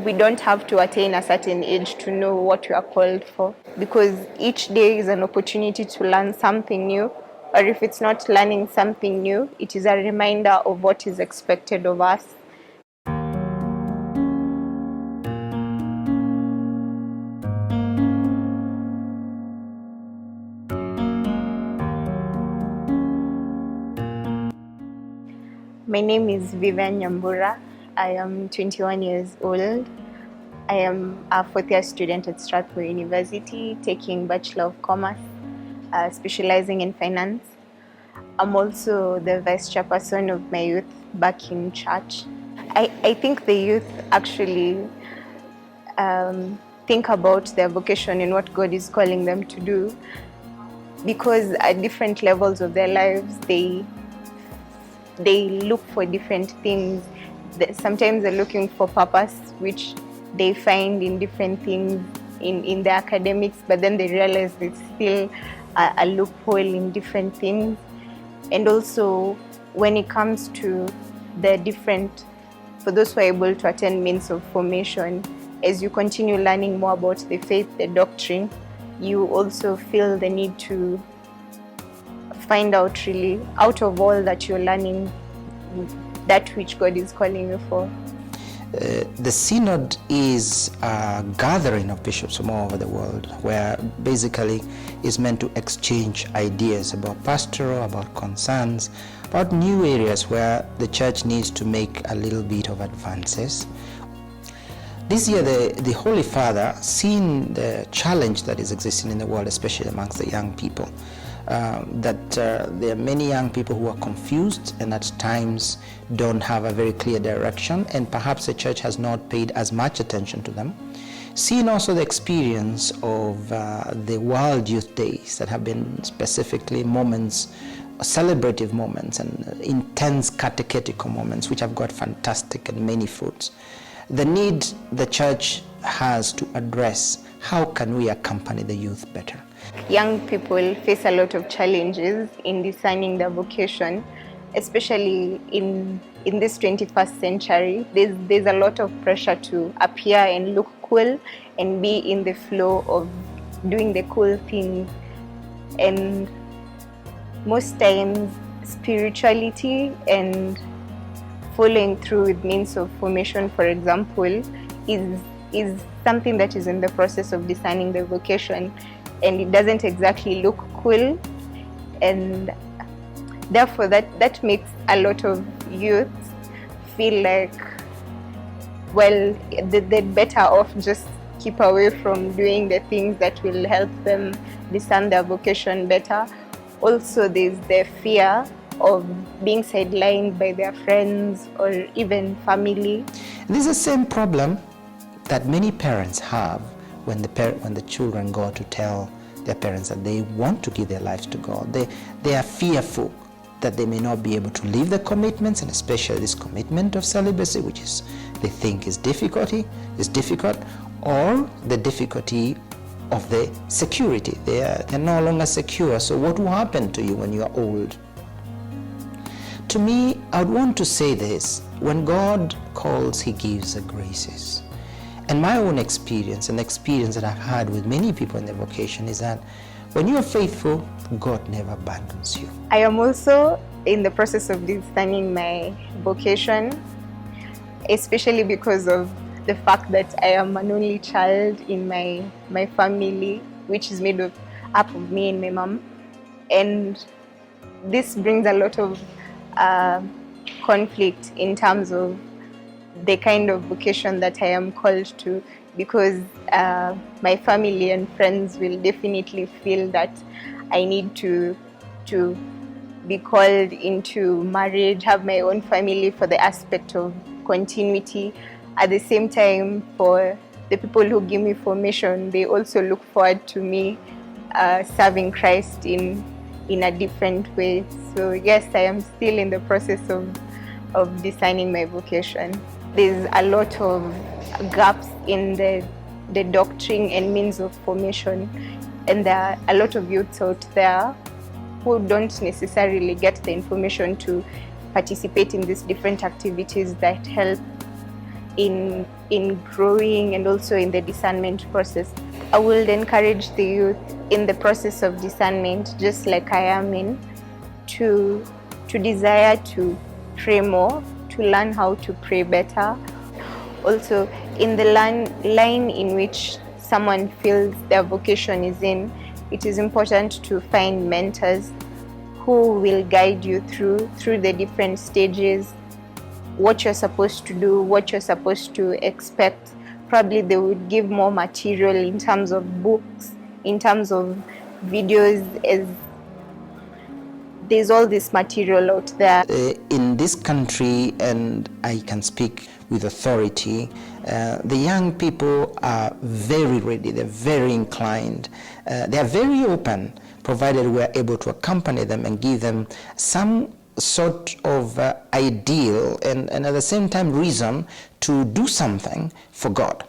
we don't have to attain a certain age to know what we are called for, because each day is an opportunity to learn something new, or if it's not learning something new, it is a reminder of what is expected of us. My name is Vivian Nyambura. I am 21 years old. I am a fourth-year student at Strathmore University, taking Bachelor of Commerce, specializing in finance. I'm also the vice chairperson of my youth back in church. I think the youth actually think about their vocation and what God is calling them to do, because at different levels of their lives, they look for different things. Sometimes they're looking for purpose, which they find in different things in their academics, but then they realize there's still a loophole in different things. And also, when it comes to the different, for those who are able to attend means of formation, as you continue learning more about the faith, the doctrine, you also feel the need to find out, really, out of all that you're learning, that which God is calling you for. The Synod is a gathering of bishops from all over the world, where basically is meant to exchange ideas about pastoral, about concerns, about new areas where the church needs to make a little bit of advances. This year, the Holy Father, seeing the challenge that is existing in the world, especially amongst the young people, that there are many young people who are confused and at times don't have a very clear direction, and perhaps the church has not paid as much attention to them. Seeing also the experience of the World Youth Days that have been specifically moments, celebrative moments and intense catechetical moments, which have got fantastic and many fruits. The need the church has to address, how can we accompany the youth better? Young people face a lot of challenges in discerning their vocation, especially in this 21st century. There's a lot of pressure to appear and look cool and be in the flow of doing the cool things. And most times, spirituality and following through with means of formation, for example, is something that is in the process of discerning the vocation, and it doesn't exactly look cool, and therefore that makes a lot of youth feel like, well, they're better off just keep away from doing the things that will help them discern their vocation better. Also, there's the fear of being sidelined by their friends or even family. This is the same problem that many parents have when the children go to tell their parents that they want to give their lives to God. They are fearful that they may not be able to live the commitments, and especially this commitment of celibacy, which is they think is difficult, or the difficulty of the security. They're no longer secure. So what will happen to you when you are old? To me, I would want to say this: when God calls, He gives the graces. And my own experience, and the experience that I've had with many people in their vocation, is that when you are faithful, God never abandons you. I am also in the process of discerning my vocation, especially because of the fact that I am an only child in my family, which is made up of me and my mom. And this brings a lot of conflict in terms of the kind of vocation that I am called to, because my family and friends will definitely feel that I need to be called into marriage, have my own family for the aspect of continuity. At the same time, for the people who give me formation, they also look forward to me serving Christ in a different way. So yes, I am still in the process of designing my vocation. There's a lot of gaps in the doctrine and means of formation, and there are a lot of youths out there who don't necessarily get the information to participate in these different activities that help in growing and also in the discernment process. I will encourage the youth in the process of discernment, just like I am in, to desire to pray more, to learn how to pray better. Also, in the line in which someone feels their vocation is in, it is important to find mentors who will guide you through the different stages, what you're supposed to do, what you're supposed to expect. Probably they would give more material in terms of books, in terms of videos, as there's all this material out there. In this country, and I can speak with authority, the young people are very ready, they're very inclined, they are very open, provided we're able to accompany them and give them some sort of ideal and at the same time reason to do something for God.